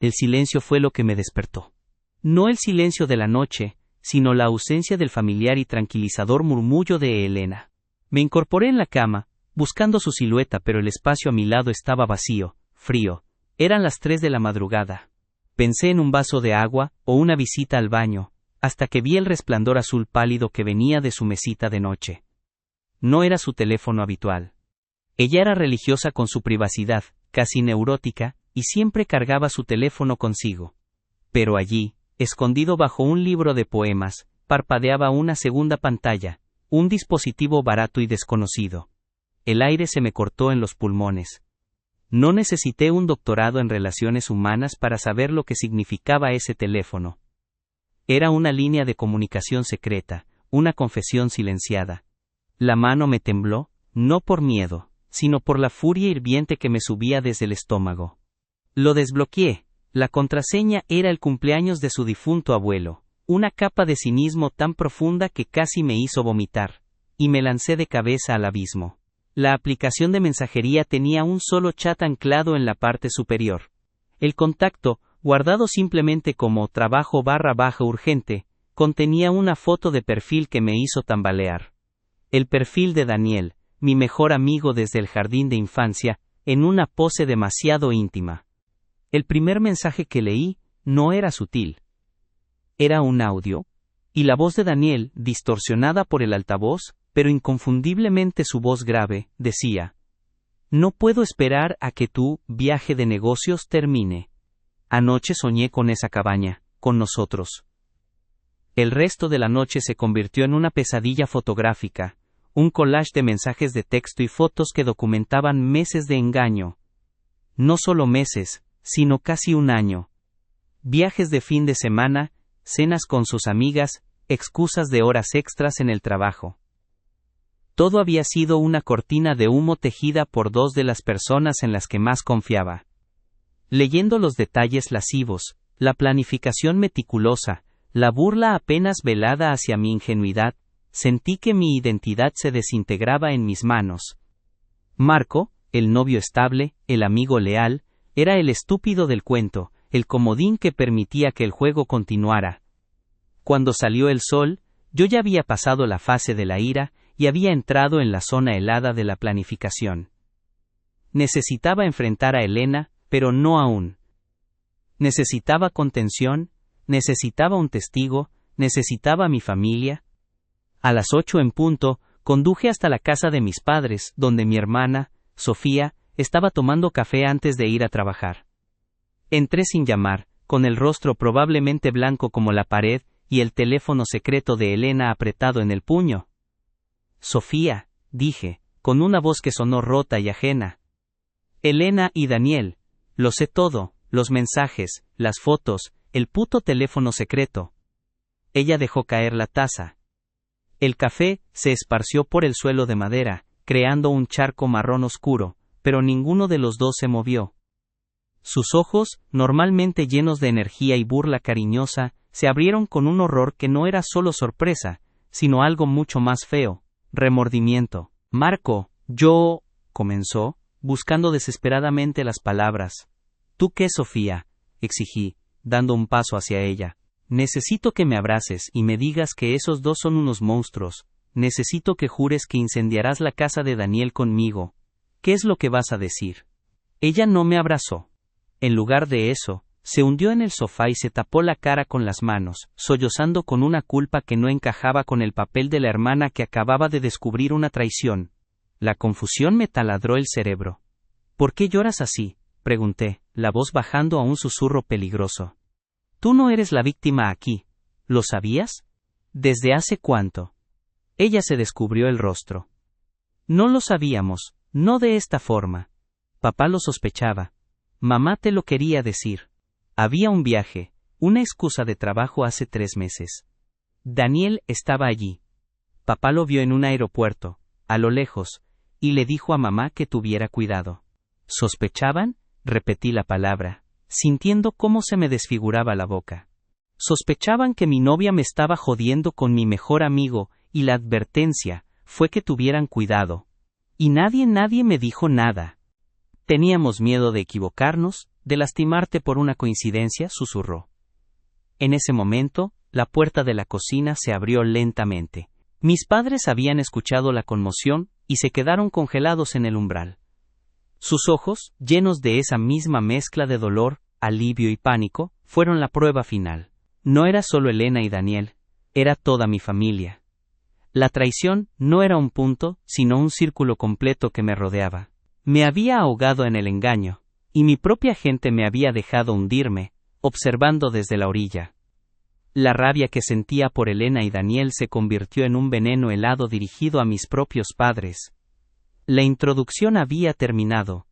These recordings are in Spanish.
El silencio fue lo que me despertó. No el silencio de la noche, sino la ausencia del familiar y tranquilizador murmullo de Elena. Me incorporé en la cama, buscando su silueta, pero el espacio a mi lado estaba vacío, frío. Eran las 3 de la madrugada. Pensé en un vaso de agua o una visita al baño, hasta que vi el resplandor azul pálido que venía de su mesita de noche. No era su teléfono habitual. Ella era religiosa con su privacidad, casi neurótica, y siempre cargaba su teléfono consigo. Pero allí, escondido bajo un libro de poemas, parpadeaba una segunda pantalla, un dispositivo barato y desconocido. El aire se me cortó en los pulmones. No necesité un doctorado en relaciones humanas para saber lo que significaba ese teléfono. Era una línea de comunicación secreta, una confesión silenciada. La mano me tembló, no por miedo, sino por la furia hirviente que me subía desde el estómago. Lo desbloqueé. La contraseña era el cumpleaños de su difunto abuelo, una capa de cinismo tan profunda que casi me hizo vomitar, y me lancé de cabeza al abismo. La aplicación de mensajería tenía un solo chat anclado en la parte superior. El contacto, guardado simplemente como trabajo/urgente, contenía una foto de perfil que me hizo tambalear. El perfil de Daniel, mi mejor amigo desde el jardín de infancia, en una pose demasiado íntima. El primer mensaje que leí no era sutil. Era un audio, y la voz de Daniel, distorsionada por el altavoz, pero inconfundiblemente su voz grave, decía: «No puedo esperar a que tu viaje de negocios termine. Anoche soñé con esa cabaña, con nosotros». El resto de la noche se convirtió en una pesadilla fotográfica, un collage de mensajes de texto y fotos que documentaban meses de engaño. No solo meses, sino casi un año. Viajes de fin de semana, cenas con sus amigas, excusas de horas extras en el trabajo. Todo había sido una cortina de humo tejida por 2 de las personas en las que más confiaba. Leyendo los detalles lascivos, la planificación meticulosa, la burla apenas velada hacia mi ingenuidad, sentí que mi identidad se desintegraba en mis manos. Marco, el novio estable, el amigo leal, era el estúpido del cuento, el comodín que permitía que el juego continuara. Cuando salió el sol, yo ya había pasado la fase de la ira y había entrado en la zona helada de la planificación. Necesitaba enfrentar a Elena, pero no aún. Necesitaba contención, necesitaba un testigo, necesitaba a mi familia. A las 8 en punto, conduje hasta la casa de mis padres, donde mi hermana, Sofía, estaba tomando café antes de ir a trabajar. Entré sin llamar, con el rostro probablemente blanco como la pared y el teléfono secreto de Elena apretado en el puño. «Sofía», dije, con una voz que sonó rota y ajena. «Elena y Daniel, lo sé todo, los mensajes, las fotos, el puto teléfono secreto». Ella dejó caer la taza. El café se esparció por el suelo de madera, creando un charco marrón oscuro, pero ninguno de los dos se movió. Sus ojos, normalmente llenos de energía y burla cariñosa, se abrieron con un horror que no era solo sorpresa, sino algo mucho más feo, remordimiento. «Marco, yo», comenzó, buscando desesperadamente las palabras. «¿Tú qué, Sofía?», exigí, dando un paso hacia ella. «Necesito que me abraces y me digas que esos dos son unos monstruos. Necesito que jures que incendiarás la casa de Daniel conmigo. ¿Qué es lo que vas a decir?». Ella no me abrazó. En lugar de eso, se hundió en el sofá y se tapó la cara con las manos, sollozando con una culpa que no encajaba con el papel de la hermana que acababa de descubrir una traición. La confusión me taladró el cerebro. «¿Por qué lloras así?», pregunté, la voz bajando a un susurro peligroso. «Tú no eres la víctima aquí. ¿Lo sabías? ¿Desde hace cuánto?». Ella se descubrió el rostro. «No lo sabíamos, no de esta forma. Papá lo sospechaba. Mamá te lo quería decir. Había un viaje, una excusa de trabajo hace 3 meses. Daniel estaba allí. Papá lo vio en un aeropuerto, a lo lejos, y le dijo a mamá que tuviera cuidado». «¿Sospechaban?», repetí la palabra, sintiendo cómo se me desfiguraba la boca. «Sospechaban que mi novia me estaba jodiendo con mi mejor amigo, y la advertencia fue que tuvieran cuidado. Y nadie me dijo nada. Teníamos miedo de equivocarnos, ¿De lastimarte por una coincidencia?, susurró. En ese momento, la puerta de la cocina se abrió lentamente. Mis padres habían escuchado la conmoción y se quedaron congelados en el umbral. Sus ojos, llenos de esa misma mezcla de dolor, alivio y pánico, fueron la prueba final. No era solo Elena y Daniel, era toda mi familia. La traición no era un punto, sino un círculo completo que me rodeaba. Me había ahogado en el engaño, y mi propia gente me había dejado hundirme, observando desde la orilla. La rabia que sentía por Elena y Daniel se convirtió en un veneno helado dirigido a mis propios padres. La introducción había terminado.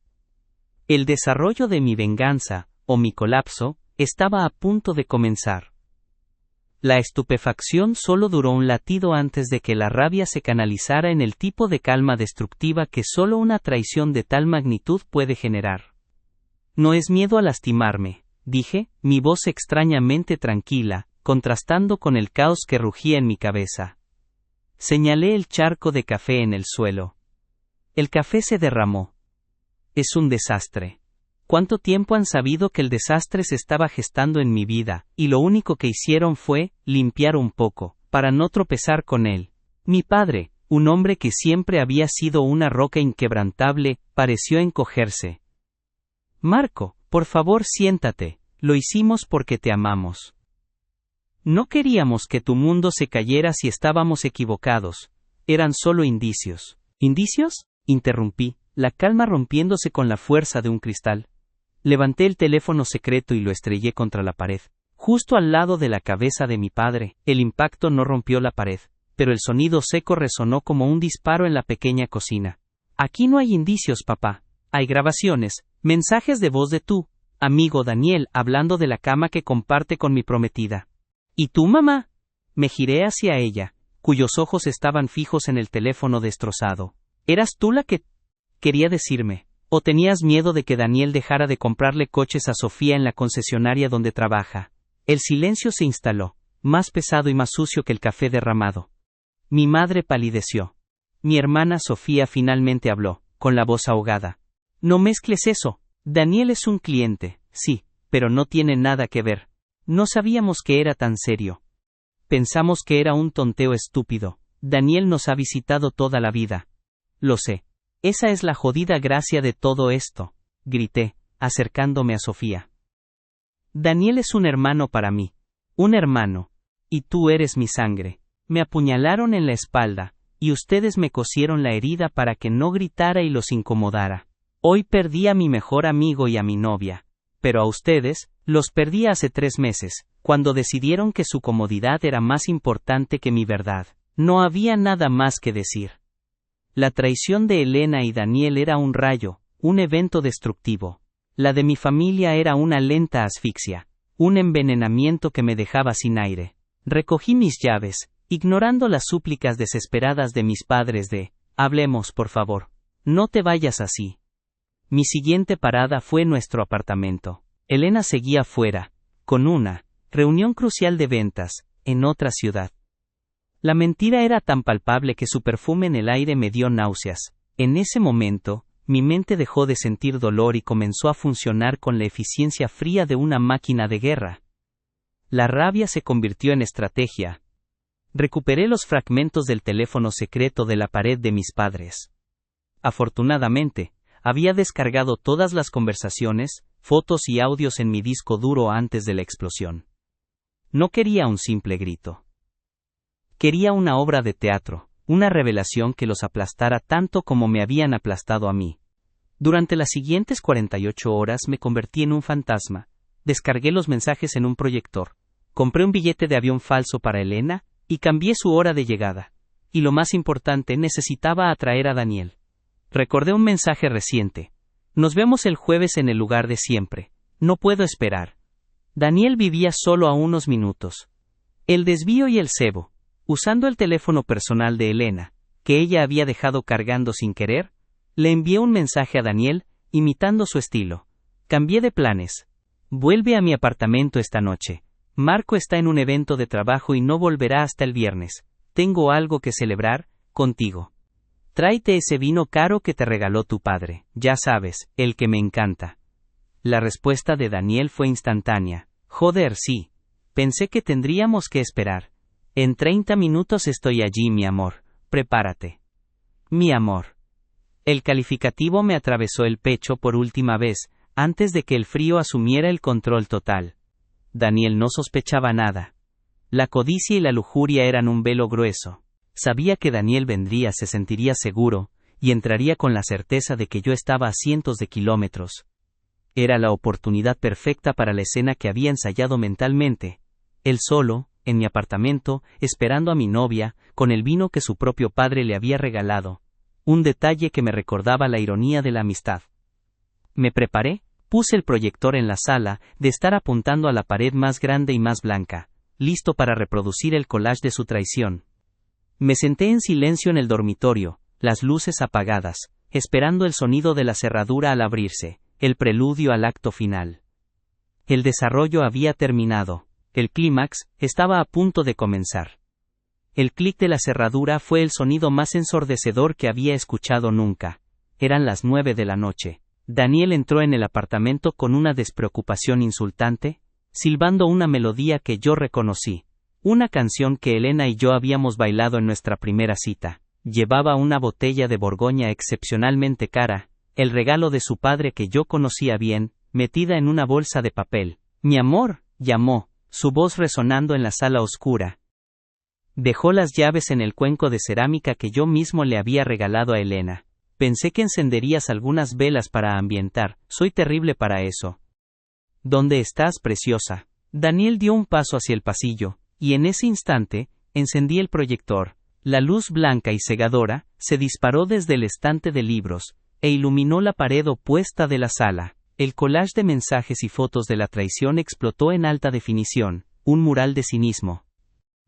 El desarrollo de mi venganza, o mi colapso, estaba a punto de comenzar. La estupefacción solo duró un latido antes de que la rabia se canalizara en el tipo de calma destructiva que solo una traición de tal magnitud puede generar. No es miedo a lastimarme, dije, mi voz extrañamente tranquila, contrastando con el caos que rugía en mi cabeza. Señalé el charco de café en el suelo. El café se derramó. Es un desastre. ¿Cuánto tiempo han sabido que el desastre se estaba gestando en mi vida, y lo único que hicieron fue limpiar un poco, para no tropezar con él? Mi padre, un hombre que siempre había sido una roca inquebrantable, pareció encogerse. Marco, por favor siéntate, lo hicimos porque te amamos. No queríamos que tu mundo se cayera si estábamos equivocados, eran solo indicios. ¿Indicios?, interrumpí, la calma rompiéndose con la fuerza de un cristal. Levanté el teléfono secreto y lo estrellé contra la pared, justo al lado de la cabeza de mi padre. El impacto no rompió la pared, pero el sonido seco resonó como un disparo en la pequeña cocina. Aquí no hay indicios, papá. Hay grabaciones, mensajes de voz de tu amigo Daniel hablando de la cama que comparte con mi prometida. ¿Y tú, mamá? Me giré hacia ella, cuyos ojos estaban fijos en el teléfono destrozado. ¿Eras tú la que quería decirme? ¿O tenías miedo de que Daniel dejara de comprarle coches a Sofía en la concesionaria donde trabaja? El silencio se instaló, más pesado y más sucio que el café derramado. Mi madre palideció. Mi hermana Sofía finalmente habló, con la voz ahogada. No mezcles eso. Daniel es un cliente, sí, pero no tiene nada que ver. No sabíamos que era tan serio. Pensamos que era un tonteo estúpido. Daniel nos ha visitado toda la vida. Lo sé. Esa es la jodida gracia de todo esto, grité, acercándome a Sofía. Daniel es un hermano para mí. Un hermano. Y tú eres mi sangre. Me apuñalaron en la espalda, y ustedes me cosieron la herida para que no gritara y los incomodara. Hoy perdí a mi mejor amigo y a mi novia. Pero a ustedes, los perdí hace 3 meses, cuando decidieron que su comodidad era más importante que mi verdad. No había nada más que decir. La traición de Elena y Daniel era un rayo, un evento destructivo. La de mi familia era una lenta asfixia, un envenenamiento que me dejaba sin aire. Recogí mis llaves, ignorando las súplicas desesperadas de mis padres de, hablemos por favor, no te vayas así. Mi siguiente parada fue nuestro apartamento. Elena seguía fuera, con una reunión crucial de ventas, en otra ciudad. La mentira era tan palpable que su perfume en el aire me dio náuseas. En ese momento, mi mente dejó de sentir dolor y comenzó a funcionar con la eficiencia fría de una máquina de guerra. La rabia se convirtió en estrategia. Recuperé los fragmentos del teléfono secreto de la pared de mis padres. Afortunadamente, había descargado todas las conversaciones, fotos y audios en mi disco duro antes de la explosión. No quería un simple grito. Quería una obra de teatro, una revelación que los aplastara tanto como me habían aplastado a mí. Durante las siguientes 48 horas me convertí en un fantasma, descargué los mensajes en un proyector, compré un billete de avión falso para Elena, y cambié su hora de llegada. Y lo más importante, necesitaba atraer a Daniel. Recordé un mensaje reciente. Nos vemos el jueves en el lugar de siempre. No puedo esperar. Daniel vivía solo a unos minutos. El desvío y el cebo. Usando el teléfono personal de Elena, que ella había dejado cargando sin querer, le envié un mensaje a Daniel, imitando su estilo. Cambié de planes. Vuelve a mi apartamento esta noche. Marco está en un evento de trabajo y no volverá hasta el viernes. Tengo algo que celebrar, contigo. Tráete ese vino caro que te regaló tu padre, ya sabes, el que me encanta. La respuesta de Daniel fue instantánea. Joder, sí. Pensé que tendríamos que esperar. En 30 minutos estoy allí, mi amor. Prepárate. Mi amor. El calificativo me atravesó el pecho por última vez, antes de que el frío asumiera el control total. Daniel no sospechaba nada. La codicia y la lujuria eran un velo grueso. Sabía que Daniel vendría, se sentiría seguro, y entraría con la certeza de que yo estaba a cientos de kilómetros. Era la oportunidad perfecta para la escena que había ensayado mentalmente. Él solo, en mi apartamento, esperando a mi novia, con el vino que su propio padre le había regalado. Un detalle que me recordaba la ironía de la amistad. Me preparé, puse el proyector en la sala, de estar apuntando a la pared más grande y más blanca, listo para reproducir el collage de su traición. Me senté en silencio en el dormitorio, las luces apagadas, esperando el sonido de la cerradura al abrirse, el preludio al acto final. El desarrollo había terminado, el clímax estaba a punto de comenzar. El clic de la cerradura fue el sonido más ensordecedor que había escuchado nunca. Eran las 9 de la noche. Daniel entró en el apartamento con una despreocupación insultante, silbando una melodía que yo reconocí. Una canción que Elena y yo habíamos bailado en nuestra primera cita. Llevaba una botella de Borgoña excepcionalmente cara, el regalo de su padre que yo conocía bien, metida en una bolsa de papel. Mi amor, llamó, su voz resonando en la sala oscura. Dejó las llaves en el cuenco de cerámica que yo mismo le había regalado a Elena. Pensé que encenderías algunas velas para ambientar, soy terrible para eso. ¿Dónde estás, preciosa? Daniel dio un paso hacia el pasillo, y en ese instante, encendí el proyector. La luz blanca y cegadora se disparó desde el estante de libros, e iluminó la pared opuesta de la sala. El collage de mensajes y fotos de la traición explotó en alta definición, un mural de cinismo.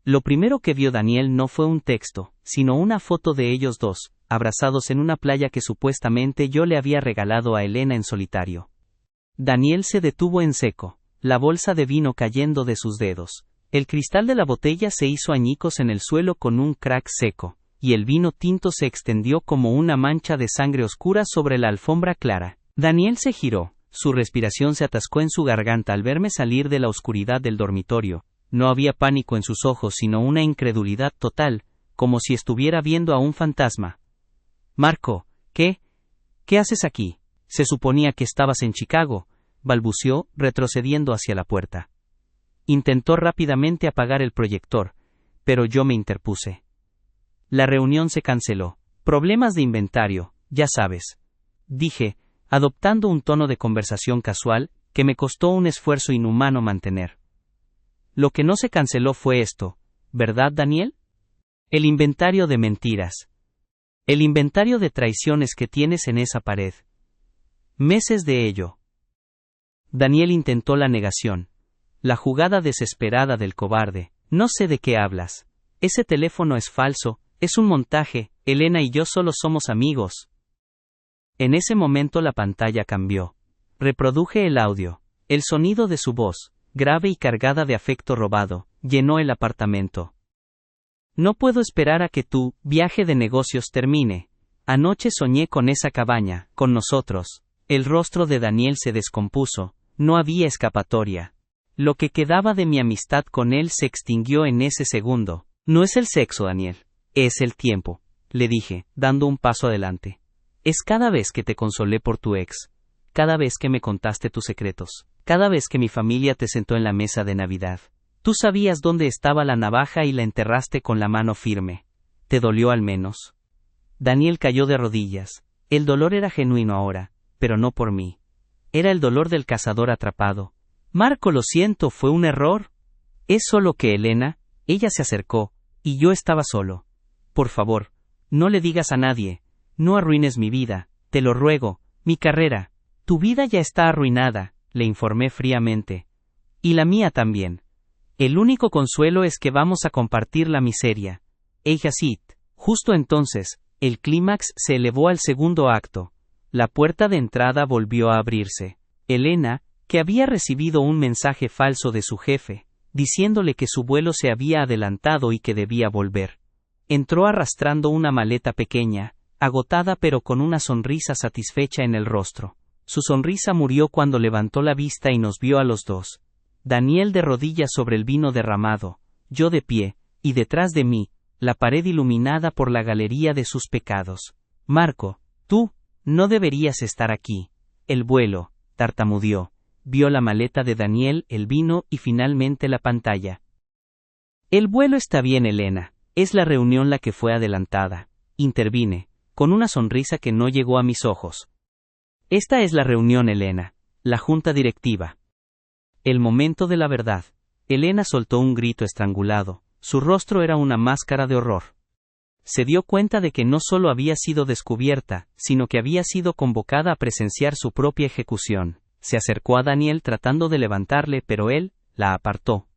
Lo primero que vio Daniel no fue un texto, sino una foto de ellos dos, abrazados en una playa que supuestamente yo le había regalado a Elena en solitario. Daniel se detuvo en seco, la bolsa de vino cayendo de sus dedos. El cristal de la botella se hizo añicos en el suelo con un crack seco, y el vino tinto se extendió como una mancha de sangre oscura sobre la alfombra clara. Daniel se giró, su respiración se atascó en su garganta al verme salir de la oscuridad del dormitorio. No había pánico en sus ojos, sino una incredulidad total, como si estuviera viendo a un fantasma. Marco, ¿qué haces aquí? Se suponía que estabas en Chicago, balbuceó, retrocediendo hacia la puerta. Intentó rápidamente apagar el proyector, pero yo me interpuse. La reunión se canceló. Problemas de inventario, ya sabes. Dije, adoptando un tono de conversación casual, que me costó un esfuerzo inhumano mantener. Lo que no se canceló fue esto, ¿verdad, Daniel? El inventario de mentiras. El inventario de traiciones que tienes en esa pared. Meses de ello. Daniel intentó la negación. La jugada desesperada del cobarde. No sé de qué hablas. Ese teléfono es falso, es un montaje, Elena y yo solo somos amigos. En ese momento la pantalla cambió. Reproduje el audio. El sonido de su voz, grave y cargada de afecto robado, llenó el apartamento. No puedo esperar a que tu viaje de negocios termine. Anoche soñé con esa cabaña, con nosotros. El rostro de Daniel se descompuso, no había escapatoria. Lo que quedaba de mi amistad con él se extinguió en ese segundo. No es el sexo, Daniel, es el tiempo, le dije, dando un paso adelante. Es cada vez que te consolé por tu ex, cada vez que me contaste tus secretos, cada vez que mi familia te sentó en la mesa de Navidad. Tú sabías dónde estaba la navaja y la enterraste con la mano firme. ¿Te dolió al menos? Daniel cayó de rodillas. El dolor era genuino ahora, pero no por mí. Era el dolor del cazador atrapado. Marco, lo siento, fue un error. Es solo que Elena, ella se acercó, y yo estaba solo. Por favor, no le digas a nadie, no arruines mi vida, te lo ruego, mi carrera. Tu vida ya está arruinada, le informé fríamente. Y la mía también. El único consuelo es que vamos a compartir la miseria. Ella sí. Justo entonces, el clímax se elevó al segundo acto. La puerta de entrada volvió a abrirse. Elena, que había recibido un mensaje falso de su jefe, diciéndole que su vuelo se había adelantado y que debía volver. Entró arrastrando una maleta pequeña, agotada pero con una sonrisa satisfecha en el rostro. Su sonrisa murió cuando levantó la vista y nos vio a los dos. Daniel de rodillas sobre el vino derramado, yo de pie, y detrás de mí, la pared iluminada por la galería de sus pecados. Marco, tú, no deberías estar aquí. El vuelo, tartamudeó. Vio la maleta de Daniel, el vino y finalmente la pantalla. El vuelo está bien, Elena. Es la reunión la que fue adelantada. Intervine, con una sonrisa que no llegó a mis ojos. Esta es la reunión, Elena. La junta directiva. El momento de la verdad. Elena soltó un grito estrangulado. Su rostro era una máscara de horror. Se dio cuenta de que no solo había sido descubierta, sino que había sido convocada a presenciar su propia ejecución. Se acercó a Daniel tratando de levantarle, pero él la apartó.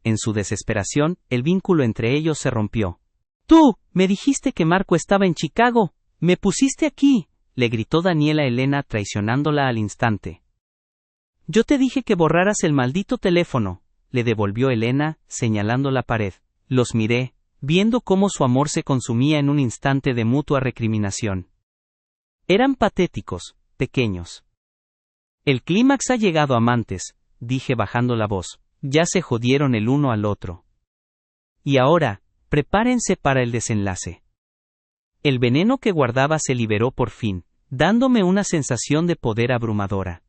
En su desesperación, el vínculo entre ellos se rompió. «¡Tú! Me dijiste que Marco estaba en Chicago. ¡Me pusiste aquí!», le gritó Daniel a Elena, traicionándola al instante. «Yo te dije que borraras el maldito teléfono», le devolvió Elena, señalando la pared. Los miré, viendo cómo su amor se consumía en un instante de mutua recriminación. Eran patéticos, pequeños. «El clímax ha llegado, amantes», dije bajando la voz. «Ya se jodieron el uno al otro. Y ahora, prepárense para el desenlace». El veneno que guardaba se liberó por fin, dándome una sensación de poder abrumadora.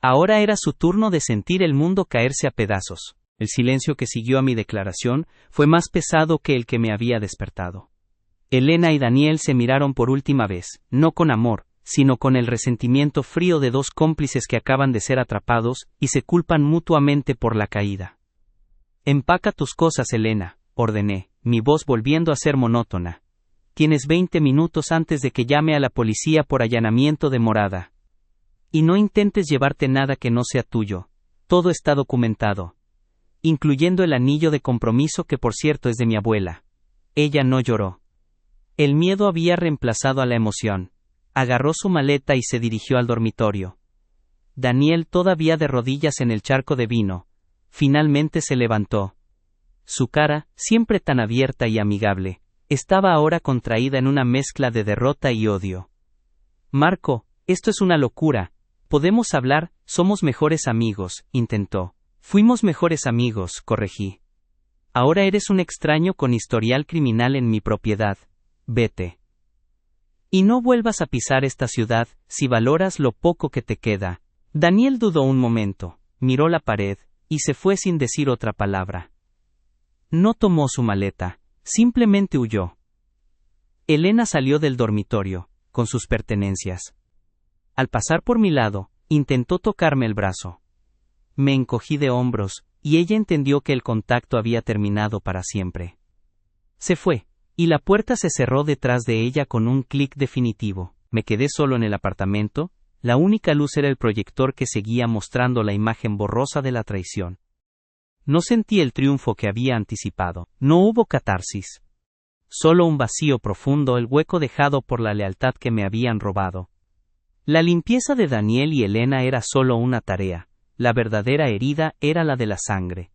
Ahora era su turno de sentir el mundo caerse a pedazos. El silencio que siguió a mi declaración fue más pesado que el que me había despertado. Elena y Daniel se miraron por última vez, no con amor, sino con el resentimiento frío de dos cómplices que acaban de ser atrapados y se culpan mutuamente por la caída. «Empaca tus cosas, Elena», ordené, mi voz volviendo a ser monótona. «Tienes 20 minutos antes de que llame a la policía por allanamiento de morada. Y no intentes llevarte nada que no sea tuyo. Todo está documentado. Incluyendo el anillo de compromiso que por cierto es de mi abuela». Ella no lloró. El miedo había reemplazado a la emoción. Agarró su maleta y se dirigió al dormitorio. Daniel, todavía de rodillas en el charco de vino, finalmente se levantó. Su cara, siempre tan abierta y amigable, estaba ahora contraída en una mezcla de derrota y odio. «Marco, esto es una locura. Podemos hablar, somos mejores amigos», intentó. «Fuimos mejores amigos», corregí. «Ahora eres un extraño con historial criminal en mi propiedad. Vete. Y no vuelvas a pisar esta ciudad, si valoras lo poco que te queda». Daniel dudó un momento, miró la pared, y se fue sin decir otra palabra. No tomó su maleta, simplemente huyó. Elena salió del dormitorio, con sus pertenencias. Al pasar por mi lado, intentó tocarme el brazo. Me encogí de hombros, y ella entendió que el contacto había terminado para siempre. Se fue, y la puerta se cerró detrás de ella con un clic definitivo. Me quedé solo en el apartamento, la única luz era el proyector que seguía mostrando la imagen borrosa de la traición. No sentí el triunfo que había anticipado, no hubo catarsis. Solo un vacío profundo, el hueco dejado por la lealtad que me habían robado. La limpieza de Daniel y Elena era solo una tarea, la verdadera herida era la de la sangre.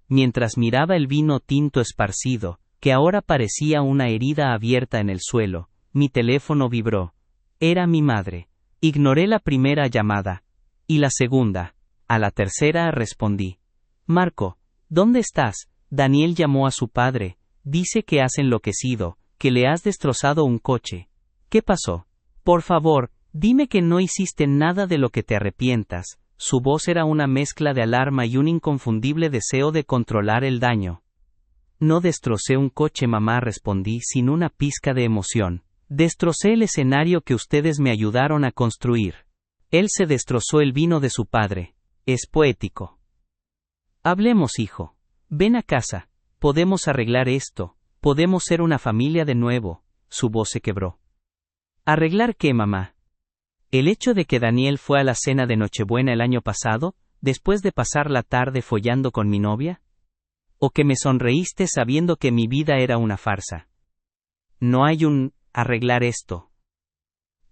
Mientras miraba el vino tinto esparcido, que ahora parecía una herida abierta en el suelo, mi teléfono vibró. Era mi madre. Ignoré la primera llamada. Y la segunda. A la tercera respondí. «Marco, ¿dónde estás?». Daniel llamó a su padre. «Dice que has enloquecido, que le has destrozado un coche». «¿Qué pasó? Por favor, dime que no hiciste nada de lo que te arrepientas». Su voz era una mezcla de alarma y un inconfundible deseo de controlar el daño. «No destrocé un coche, mamá», respondí sin una pizca de emoción. «Destrocé el escenario que ustedes me ayudaron a construir». Él se destrozó el vino de su padre. Es poético. «Hablemos, hijo. Ven a casa. Podemos arreglar esto. Podemos ser una familia de nuevo». Su voz se quebró. «¿Arreglar qué, mamá? ¿El hecho de que Daniel fue a la cena de Nochebuena el año pasado, después de pasar la tarde follando con mi novia? ¿O que me sonreíste sabiendo que mi vida era una farsa? No hay un arreglar esto.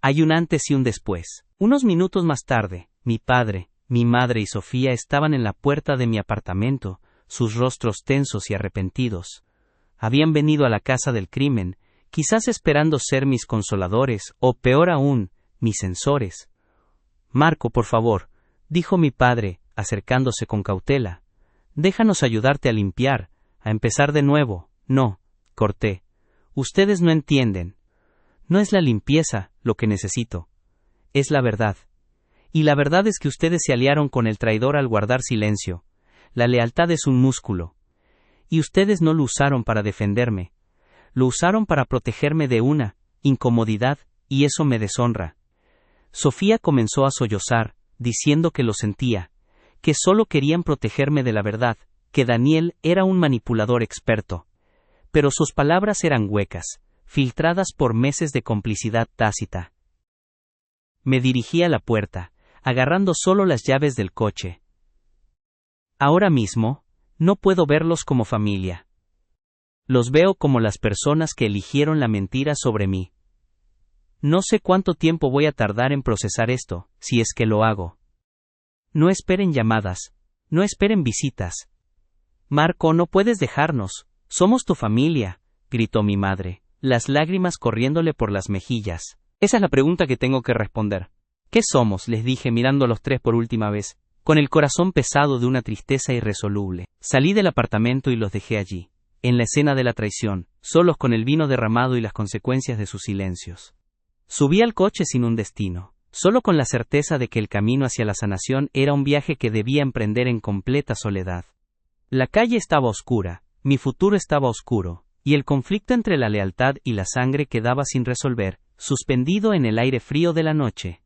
Hay un antes y un después». Unos minutos más tarde, mi padre, mi madre y Sofía estaban en la puerta de mi apartamento, sus rostros tensos y arrepentidos. Habían venido a la casa del crimen, quizás esperando ser mis consoladores, o peor aún, mis censores. Marco, por favor, dijo mi padre, acercándose con cautela. Déjanos ayudarte a limpiar, a empezar de nuevo. No, corté. Ustedes no entienden. No es la limpieza lo que necesito. Es la verdad. Y la verdad es que ustedes se aliaron con el traidor al guardar silencio. La lealtad es un músculo. Y ustedes no lo usaron para defenderme. Lo usaron para protegerme de una incomodidad, y eso me deshonra. Sofía comenzó a sollozar, diciendo que lo sentía, que solo querían protegerme de la verdad, que Daniel era un manipulador experto. Pero sus palabras eran huecas, filtradas por meses de complicidad tácita. Me dirigí a la puerta, agarrando solo las llaves del coche. Ahora mismo, no puedo verlos como familia. Los veo como las personas que eligieron la mentira sobre mí. No sé cuánto tiempo voy a tardar en procesar esto, si es que lo hago. No esperen llamadas, no esperen visitas. Marco, no puedes dejarnos, somos tu familia, gritó mi madre, las lágrimas corriéndole por las mejillas. Esa es la pregunta que tengo que responder. ¿Qué somos?, les dije mirando a los tres por última vez, con el corazón pesado de una tristeza irresoluble. Salí del apartamento y los dejé allí, en la escena de la traición, solos con el vino derramado y las consecuencias de sus silencios. Subí al coche sin un destino, solo con la certeza de que el camino hacia la sanación era un viaje que debía emprender en completa soledad. La calle estaba oscura, mi futuro estaba oscuro, y el conflicto entre la lealtad y la sangre quedaba sin resolver, suspendido en el aire frío de la noche.